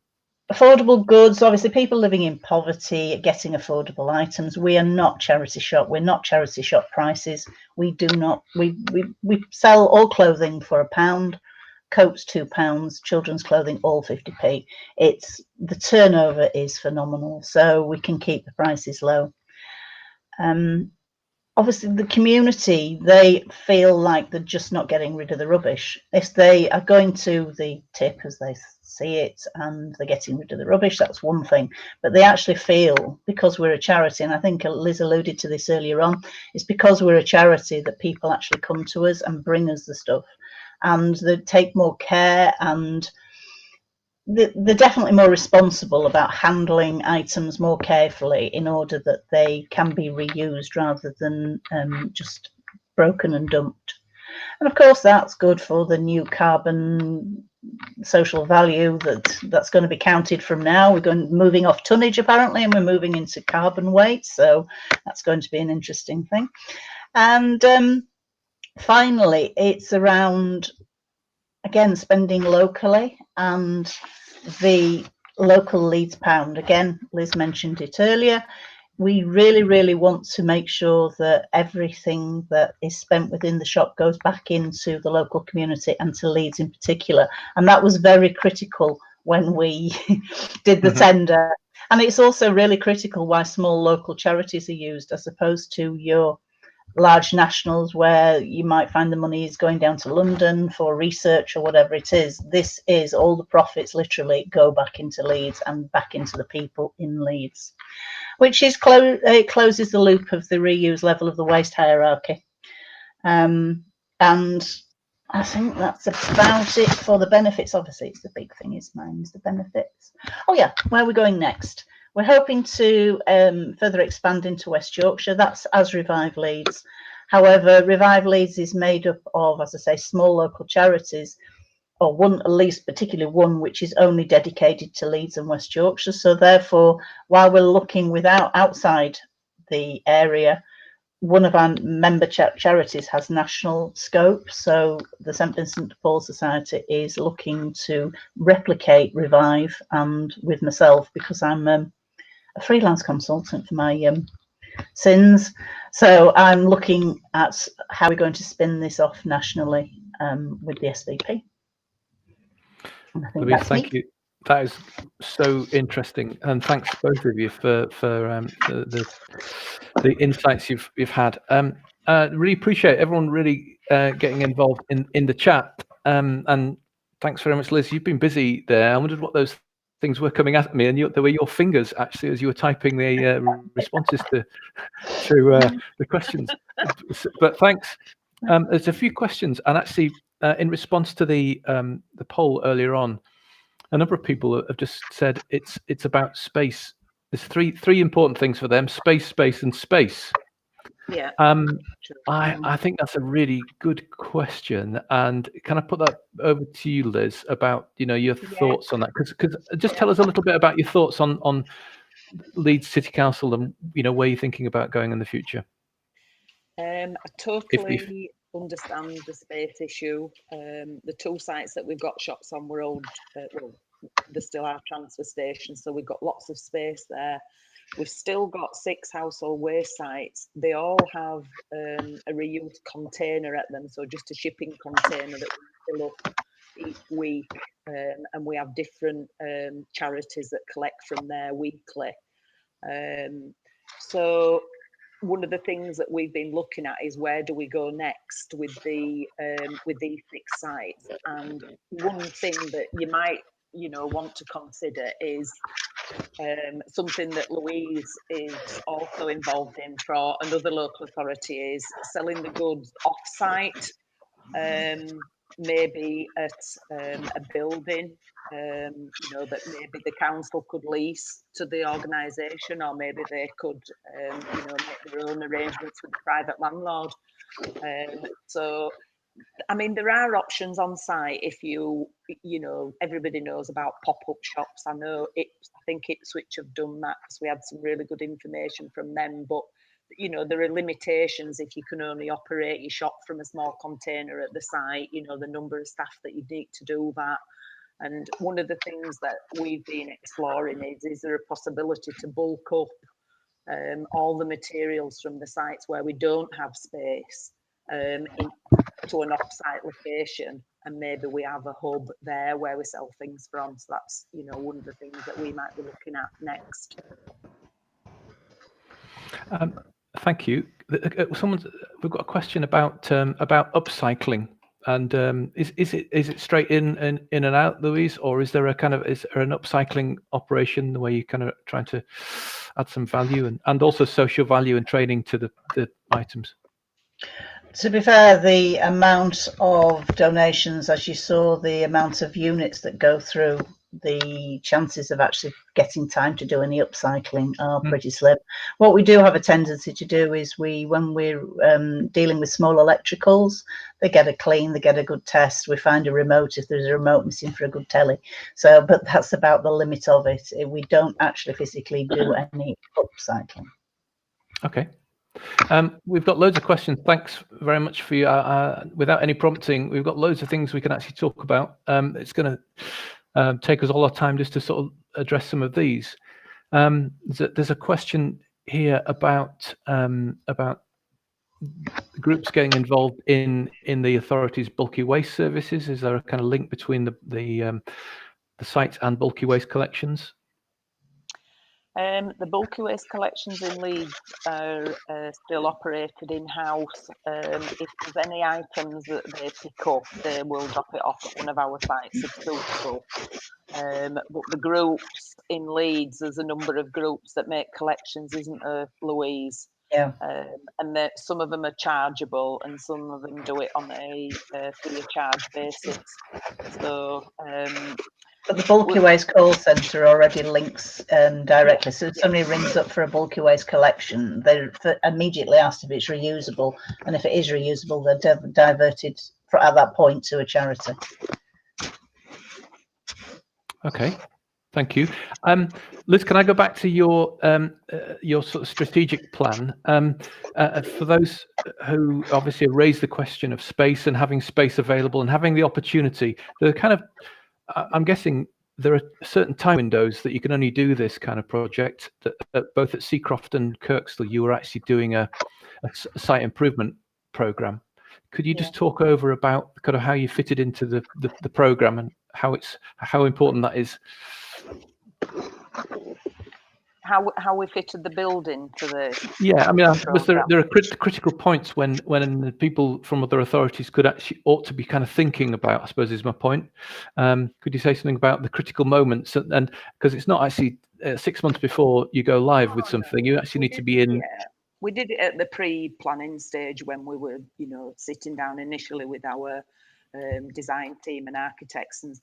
affordable goods, obviously people living in poverty getting affordable items. We are not charity shop. We're not charity shop prices. We sell all clothing for £1, coats £2, children's clothing all 50p. The turnover is phenomenal, so we can keep the prices low. Obviously the community, they feel like they're just not getting rid of the rubbish. If they are going to the tip as they see it and they're getting rid of the rubbish, that's one thing. But they actually feel, because we're a charity, and I think Liz alluded to this earlier on, it's because we're a charity that people actually come to us and bring us the stuff. And they take more care, and they're definitely more responsible about handling items more carefully in order that they can be reused rather than just broken and dumped. And of course, that's good for the new carbon social value that's going to be counted from now. We're moving off tonnage apparently, and we're moving into carbon weight. So that's going to be an interesting thing. And finally, it's around, again, spending locally and the local Leeds pound. Again, Liz mentioned it earlier. We really, really want to make sure that everything that is spent within the shop goes back into the local community and to Leeds in particular. And that was very critical when we did the tender. And it's also really critical why small local charities are used as opposed to your large nationals where you might find the money is going down to London for research or whatever it is. This is all the profits literally go back into Leeds and back into the people in Leeds, which is it closes the loop of the reuse level of the waste hierarchy. And I think that's about it for the benefits. Obviously, it's the big thing is the benefits. Oh yeah, where are we going next? We're hoping to further expand into West Yorkshire. That's as Revive Leeds. However, Revive Leeds is made up of, as I say, small local charities, or one, at least particularly one, which is only dedicated to Leeds and West Yorkshire. So therefore, while we're looking outside the area, one of our member charities has national scope. So the St Vincent de Paul Society is looking to replicate Revive, and with myself, because I'm a freelance consultant for my sins. So I'm looking at how we're going to spin this off nationally with the SVP. And I think Louise, that's thank me. you. That is so interesting, and thanks both of you for the insights you've had. Really appreciate everyone really getting involved in the chat, and thanks very much, Liz. You've been busy there. I wondered what those things were coming at me, and there were your fingers actually as you were typing the responses to the questions. But thanks. There's a few questions, and actually, in response to the poll earlier on, a number of people have just said it's about space. There's three important things for them: space, space, and space. Yeah. I think that's a really good question, and can I put that over to you, Liz, about your thoughts on that? Because just tell us a little bit about your thoughts on Leeds City Council and where you're thinking about going in the future. I totally understand the space issue. The two sites that we've got shops on were old, well, there still are transfer stations, so we've got lots of space there. We've still got 6 household waste sites. They all have a reused container at them, so just a shipping container that we fill up each week, and we have different charities that collect from there weekly. So one of the things that we've been looking at is where do we go next with these 6 sites. And one thing that you might want to consider is something that Louise is also involved in for another local authority, is selling the goods off-site, maybe at a building, that maybe the council could lease to the organisation, or maybe they could, make their own arrangements with the private landlord. So, I mean, there are options on site if everybody knows about pop-up shops. I think Ipswich have done that because we had some really good information from them, but there are limitations if you can only operate your shop from a small container at the site, the number of staff that you need to do that. And one of the things that we've been exploring is there a possibility to bulk up all the materials from the sites where we don't have space to an off-site location, and maybe we have a hub there where we sell things from. So that's one of the things that we might be looking at next. Thank you. We've got a question about upcycling, and is it straight in and out, Louise, or is there an upcycling operation where you kind of trying to add some value and also social value and training to the items? To be fair, the amount of donations, as you saw, the amount of units that go through, the chances of actually getting time to do any upcycling are pretty slim. What we do have a tendency to do is when we're dealing with small electricals, they get a clean, they get a good test. We find a remote if there's a remote missing for a good telly. So, but that's about the limit of it. We don't actually physically do any upcycling. Okay. We've got loads of questions. Thanks very much for you. Without any prompting, we've got loads of things we can actually talk about. It's going to take us all our time just to sort of address some of these. There's a question here about groups getting involved in the authority's bulky waste services. Is there a kind of link between the sites and bulky waste collections? The bulky waste collections in Leeds are still operated in-house. If there's any items that they pick up, they will drop it off at one of our sites if suitable. But the groups in Leeds, there's a number of groups that make collections, isn't there, Louise? Yeah. And that some of them are chargeable and some of them do it on a free of charge basis. So But the bulky waste call centre already links directly. So if somebody rings up for a bulky waste collection, they're immediately asked if it's reusable, and if it is reusable, they're diverted at that point to a charity. Okay, thank you. Liz, can I go back to your sort of strategic plan? For those who obviously raised the question of space and having space available and having the opportunity, I'm guessing there are certain time windows that you can only do this kind of project. That both at Seacroft and Kirkstall, you were actually doing a site improvement program. Could you just talk over about kind of how you fitted into the program and how important that is? How we fitted the building to the... Yeah, I mean, there are critical points when people from other authorities ought to be kind of thinking about, I suppose is my point. Could you say something about the critical moments? And because it's not actually 6 months before you go live with something, you actually need to be in. Yeah. We did it at the pre-planning stage when we were, sitting down initially with our design team and architects, and,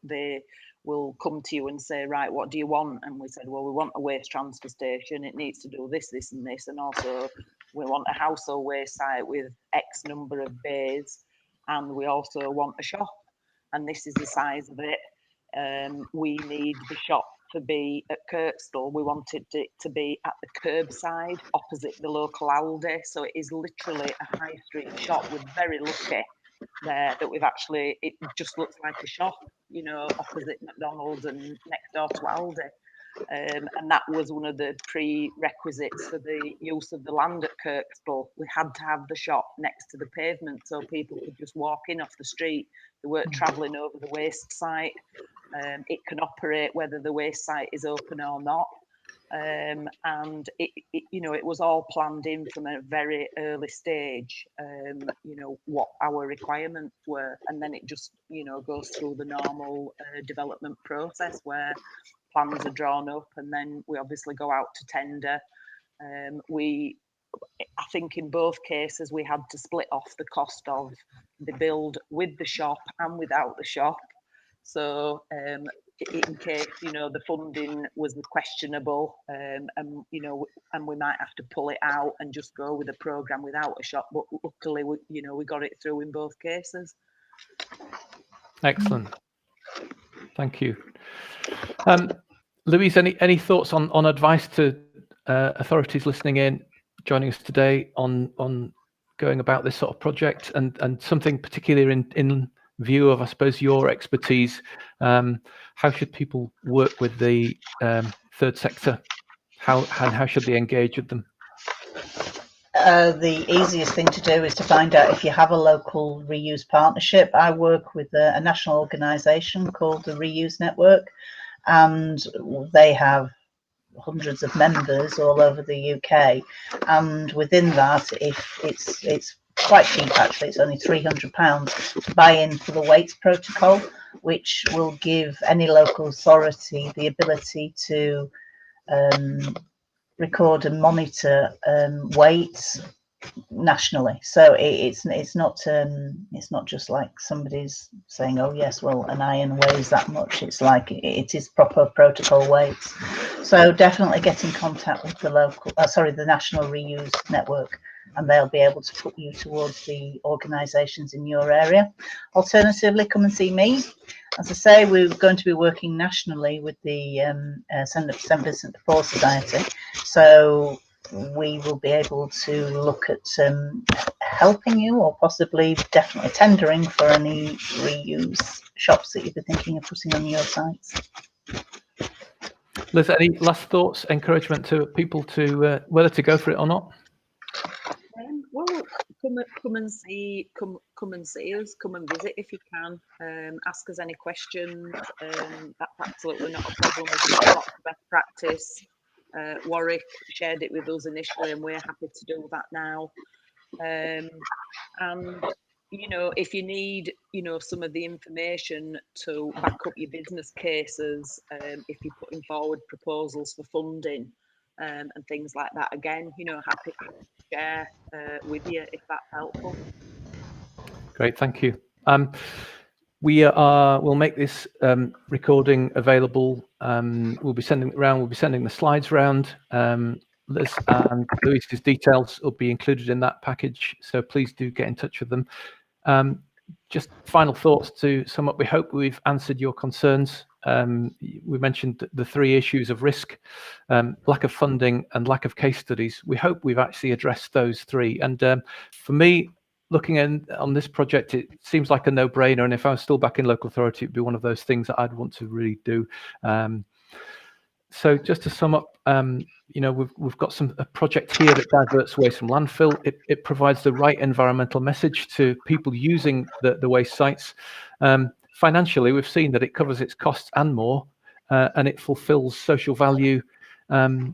they will come to you and say, right, what do you want? And we said, well, we want a waste transfer station. It needs to do this, this, and this. And also we want a household waste site with X number of bays. And we also want a shop. And this is the size of it. We need the shop to be at Kirkstall. We wanted it to be at the curbside opposite the local Aldi. So it is literally a high street shop. We're very lucky there that we've actually, it just looks like a shop, opposite McDonald's and next door to Aldi. And that was one of the prerequisites for the use of the land at Kirkstall. We had to have the shop next to the pavement so people could just walk in off the street. They weren't travelling over the waste site. It can operate whether the waste site is open or not. And it was all planned in from a very early stage, what our requirements were. And then it just, goes through the normal development process where plans are drawn up and then we obviously go out to tender. I think in both cases, we had to split off the cost of the build with the shop and without the shop. So in case, the funding was questionable and we might have to pull it out and just go with a programme without a shop. But luckily, we got it through in both cases. Excellent. Thank you. Louise, any thoughts on advice to authorities listening in, joining us today on going about this sort of project and something particularly in view of, I suppose, your expertise? How should people work with the third sector? How should they engage with them? The easiest thing to do is to find out if you have a local reuse partnership. I work with a national organisation called the Reuse Network, and they have hundreds of members all over the UK. And within that, if it's quite cheap actually, it's only £300 to buy in for the weights protocol, which will give any local authority the ability to record and monitor weights nationally. So it's not just like somebody's saying, oh yes, well an iron weighs that much. It's like it is proper protocol weights. So definitely get in contact with the National Reuse Network, and they'll be able to put you towards the organisations in your area. Alternatively, come and see me. As I say, we're going to be working nationally with the St Vincent de Paul Society, so we will be able to look at helping you, or possibly definitely tendering for any reuse shops that you'd be thinking of putting on your sites. Liz, any last thoughts, encouragement to people to whether to go for it or not? Well, come and see us. Come and visit if you can. Ask us any questions. That's absolutely not a problem. We've got lots of best practice. Warwick shared it with us initially, and we're happy to do that now. And if you need some of the information to back up your business cases, if you're putting forward proposals for funding and things like that, again, happy to share with you if that's helpful. Great, thank you. We'll make this recording available. We'll be sending it around. We'll be sending the slides around. Liz and Louise's details will be included in that package, so please do get in touch with them. Just final thoughts to sum up. We hope we've answered your concerns. We mentioned the 3 issues of risk, lack of funding, and lack of case studies. We hope we've actually addressed those 3. And for me, looking on this project, it seems like a no-brainer. And if I was still back in local authority, it'd be one of those things that I'd want to really do. So just to sum up, we've got a project here that diverts waste from landfill. It provides the right environmental message to people using the waste sites. Financially, we've seen that it covers its costs and more, and it fulfills social value. Our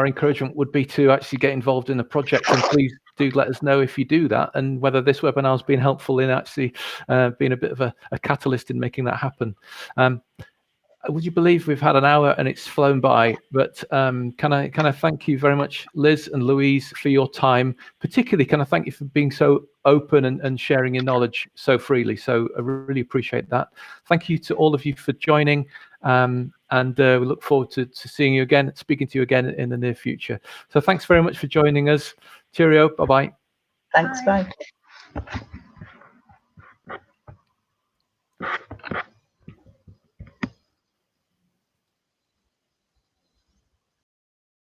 encouragement would be to actually get involved in the project, and please do let us know if you do that, and whether this webinar has been helpful in actually being a bit of a catalyst in making that happen. Would you believe we've had an hour and it's flown by? But can I thank you very much, Liz and Louise, for your time. Particularly, can I thank you for being so open and sharing your knowledge so freely. So I really appreciate that. Thank you to all of you for joining, and we look forward to seeing you again, speaking to you again in the near future. So thanks very much for joining us. Cheerio. Bye-bye. Thanks. Bye.